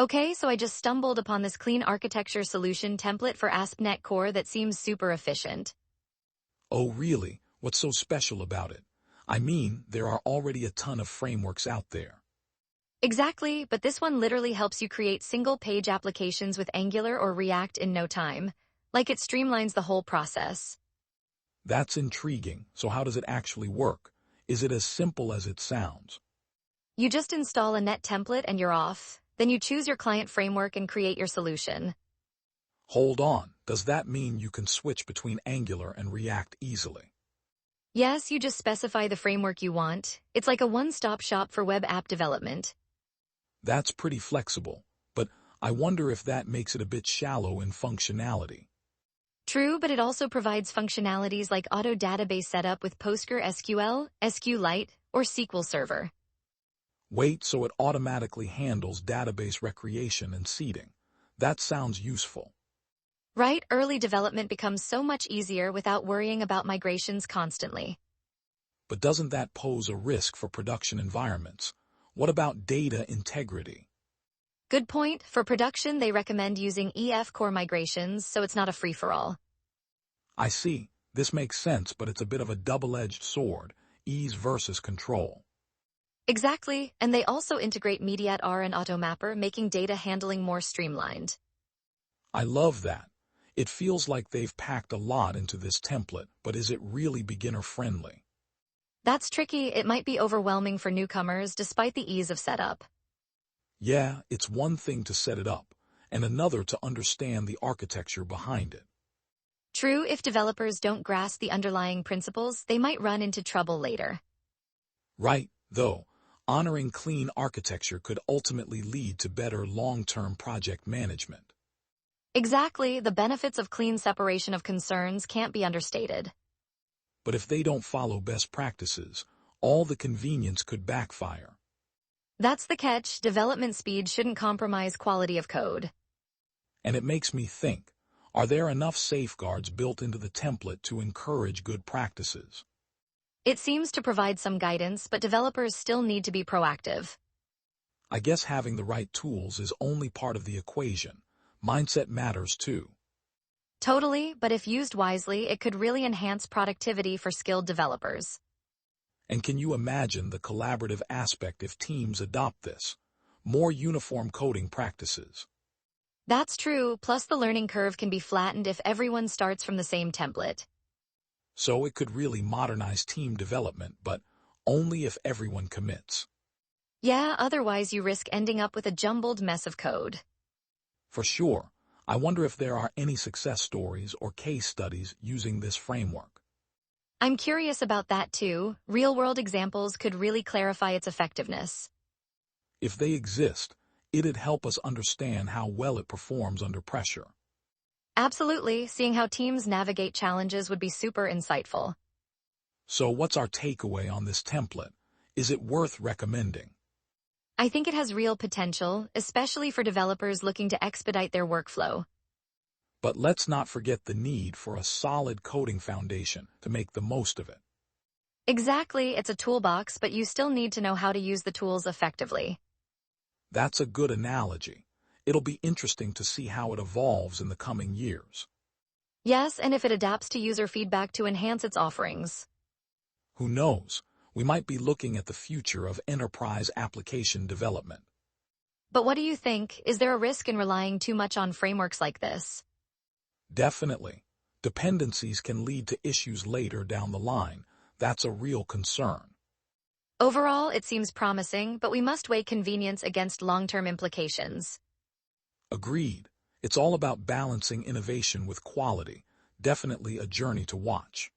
Okay, so I just stumbled upon this clean architecture solution template for ASP.NET Core that seems super efficient. Oh, really? What's so special about it? I mean, there are already a ton of frameworks out there. Exactly, but this one literally helps you create single-page applications with Angular or React in no time. Like it streamlines the whole process. That's intriguing. So how does it actually work? Is it as simple as it sounds? You just install a net template and you're off. Then you choose your client framework and create your solution. Hold on. Does that mean you can switch between Angular and React easily? Yes, you just specify the framework you want. It's like a one-stop shop for web app development. That's pretty flexible, but I wonder if that makes it a bit shallow in functionality. True, but it also provides functionalities like auto database setup with PostgreSQL, SQLite, or SQL Server. Wait, so it automatically handles database recreation and seeding. That sounds useful. Right, early development becomes so much easier without worrying about migrations constantly. But doesn't that pose a risk for production environments? What about data integrity? Good point. For production, they recommend using EF core migrations, so it's not a free-for-all. I see. This makes sense, but it's a bit of a double-edged sword, ease versus control. Exactly, and they also integrate Mediat-R and AutoMapper, making data handling more streamlined. I love that. It feels like they've packed a lot into this template, but is it really beginner-friendly? That's tricky. It might be overwhelming for newcomers despite the ease of setup. Yeah, it's one thing to set it up, and another to understand the architecture behind it. True, if developers don't grasp the underlying principles, they might run into trouble later. Right, though, honoring clean architecture could ultimately lead to better long-term project management. Exactly, the benefits of clean separation of concerns can't be understated. But if they don't follow best practices, all the convenience could backfire. That's the catch. Development speed shouldn't compromise quality of code. And it makes me think, are there enough safeguards built into the template to encourage good practices? It seems to provide some guidance, but developers still need to be proactive. I guess having the right tools is only part of the equation. Mindset matters too. Totally, but if used wisely, it could really enhance productivity for skilled developers. And can you imagine the collaborative aspect if teams adopt this? More uniform coding practices. That's true, plus the learning curve can be flattened if everyone starts from the same template. So it could really modernize team development, but only if everyone commits. Yeah, otherwise you risk ending up with a jumbled mess of code. For sure. I wonder if there are any success stories or case studies using this framework. I'm curious about that too. Real-world examples could really clarify its effectiveness. If they exist, it'd help us understand how well it performs under pressure. Absolutely, seeing how teams navigate challenges would be super insightful. So what's our takeaway on this template? Is it worth recommending? I think it has real potential, especially for developers looking to expedite their workflow. But let's not forget the need for a solid coding foundation to make the most of it. Exactly, it's a toolbox, but you still need to know how to use the tools effectively. That's a good analogy. It'll be interesting to see how it evolves in the coming years. Yes, and if it adapts to user feedback to enhance its offerings. Who knows? We might be looking at the future of enterprise application development. But what do you think? Is there a risk in relying too much on frameworks like this? Definitely. Dependencies can lead to issues later down the line. That's a real concern. Overall, it seems promising, but we must weigh convenience against long-term implications. Agreed. It's all about balancing innovation with quality. Definitely a journey to watch.